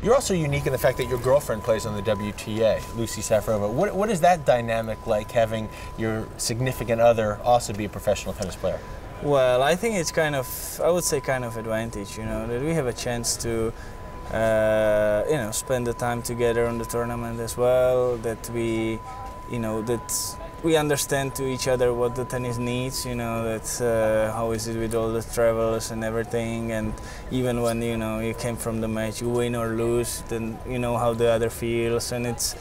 You're also unique in the fact that your girlfriend plays on the WTA, Lucy Safronova. What is that dynamic like, having your significant other also be a professional tennis player? Well, I think it's kind of, I would say kind of advantage, you know, that we have a chance to, you know, spend the time together on the tournament as well, that we, you know, that we understand to each other what the tennis needs, you know, that how is it with all the travels and everything, and even when, you know, you came from the match, you win or lose, then you know how the other feels, and it's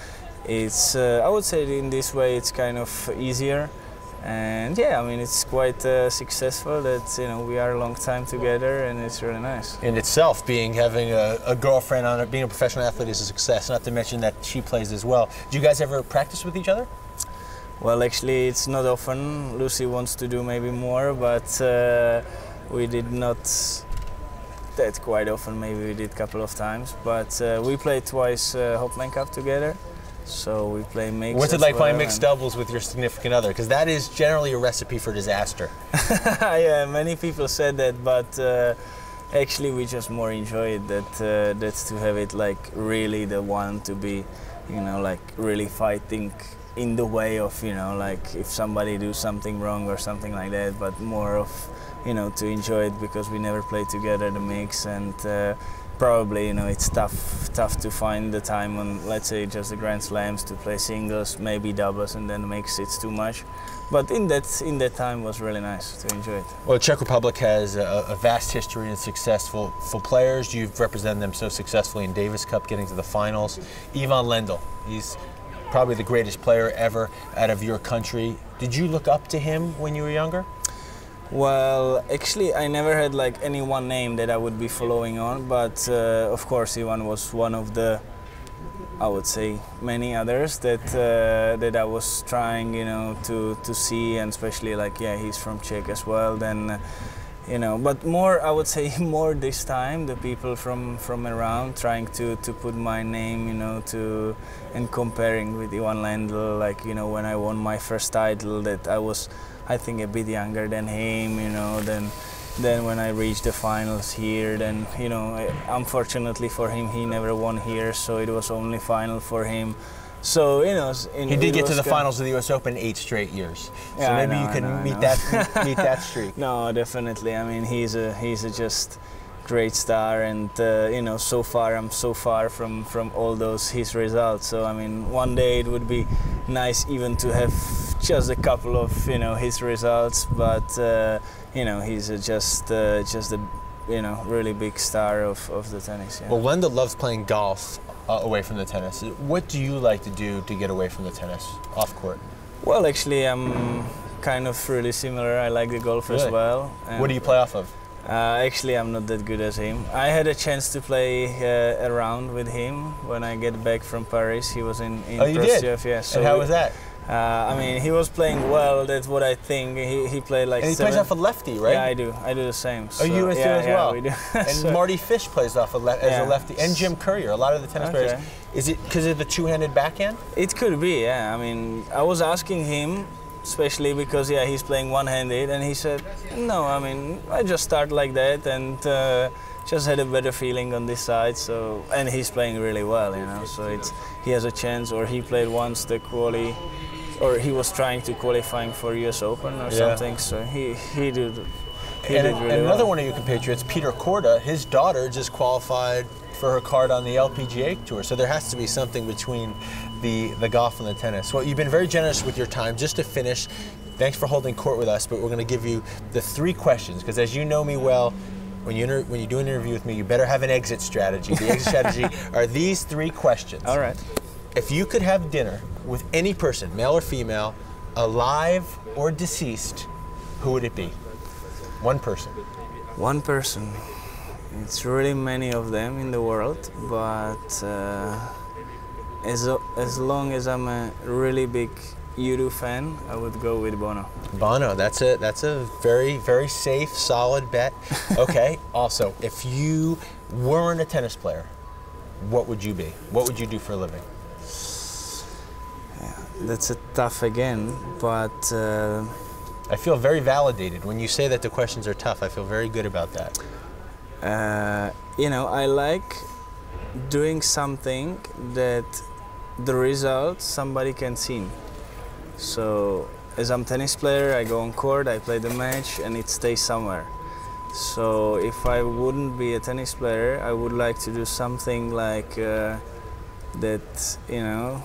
I would say in this way it's kind of easier. And yeah, I mean, it's quite successful that, you know, we are a long time together, and it's really nice. In itself, having a girlfriend on it, being a professional athlete is a success, not to mention that she plays as well. Do you guys ever practice with each other? Well, actually, it's not often. Lucy wants to do maybe more, but we did not that quite often. Maybe we did a couple of times, but we played twice Hopman Cup together. So we play mixed. What's it like playing mixed doubles with your significant other? Because that is generally a recipe for disaster. Yeah, many people said that, but actually we just more enjoy it. That's to have it like really the one to be, you know, like really fighting in the way of, you know, like if somebody do something wrong or something like that, but more of, you know, to enjoy it because we never played together the mix, and probably, you know, it's tough to find the time on, let's say, just the Grand Slams to play singles, maybe doubles, and then mix it's too much. But in that time was really nice to enjoy it. Well, Czech Republic has a vast history and successful players. You've represented them so successfully in Davis Cup, getting to the finals. Ivan Lendl, he's probably the greatest player ever out of your country. Did you look up to him when you were younger? Well, actually, I never had like any one name that I would be following on, but of course, Ivan was one of the, I would say, many others that that I was trying, you know, to see, and especially like, yeah, he's from Czech as well. Then, you know, but more, I would say, more this time, the people from around trying to put my name, you know, and comparing with Ivan Lendl, like, you know, when I won my first title, that I was, I think, a bit younger than him, you know, then when I reached the finals here, then, you know, unfortunately for him, he never won here, so it was only final for him. So, you know, he did get to the finals of the U.S. Open 8 straight years. So yeah, maybe you can meet that streak. No, definitely. I mean, he's a just great star, and you know, so far I'm so far from all his results. So I mean, one day it would be nice even to have just a couple of, you know, his results. But you know, he's just a, you know, really big star of the tennis. Yeah. Well, Lendl loves playing golf away from the tennis. What do you like to do to get away from the tennis off court? Well, actually, I'm kind of really similar. I like the golf as well. What do you play off of? Actually, I'm not that good as him. I had a chance to play a round with him when I get back from Paris. He was in Oh, you did? Yeah. So and how was that? I mean, he was playing well. That's what I think. He played like. And he plays off a lefty, right? Yeah, I do. I do the same. So, you do as well. We do. And so, Marty Fish plays off as a lefty, and Jim Courier. A lot of the tennis players. Is it because of the two-handed backhand? It could be. Yeah. I mean, I was asking him, especially because, yeah, he's playing one-handed, and he said, no, I mean, I just start like that, and just had a better feeling on this side. So, and he's playing really well, you know. So he has a chance, or he played once the quali, or he was trying to qualifying for US Open or something. So he did. He did really another well. one of your compatriots, Peter Korda, his daughter just qualified for her card on the LPGA Tour. So there has to be something between the golf and the tennis. Well, you've been very generous with your time. Just to finish, thanks for holding court with us, but we're going to give you the 3 questions, because as you know me well, when you do an interview with me, you better have an exit strategy. The exit strategy are these 3 questions. All right. If you could have dinner with any person, male or female, alive or deceased, who would it be? One person. One person. It's really many of them in the world, but as long as I'm a really big U2 fan, I would go with Bono. Bono, that's a very, very safe, solid bet. Okay. Also, if you weren't a tennis player, what would you be? What would you do for a living? Yeah, that's a tough again, but I feel very validated when you say that the questions are tough. I feel very good about that. You know, I like doing something that the result somebody can see. So as I'm a tennis player, I go on court, I play the match, and it stays somewhere. So if I wouldn't be a tennis player, I would like to do something like that, you know,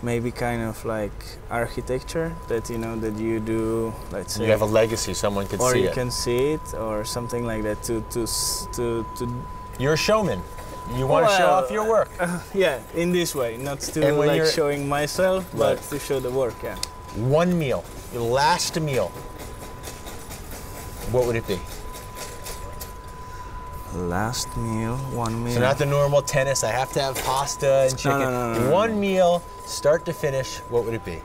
maybe kind of like architecture that, you know, that you do, let's say. You have a legacy, someone could see it. Or you can see it, or something like that. To You're a showman. You want to show off your work. Yeah, in this way, not to like showing myself, but to show the work. Yeah. One meal, your last meal. What would it be? Last meal, one meal. So not the normal tennis. I have to have pasta and chicken. No. One meal, start to finish. What would it be?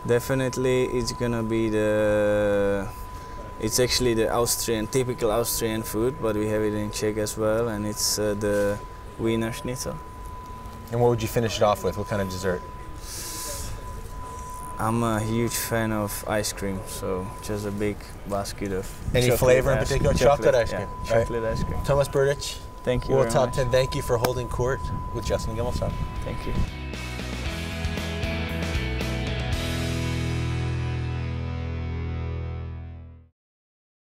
Definitely, it's gonna be the. It's actually the typical Austrian food, but we have it in Czech as well, and it's the Wiener Schnitzel. And what would you finish it off with? What kind of dessert? I'm a huge fan of ice cream, so just a big basket of. Any flavor in particular? Chocolate ice cream. Yeah, chocolate ice cream. Tomas Berdych, thank you. World very Top much. 10. Thank you for holding court with Justin Gimelstob. Thank you.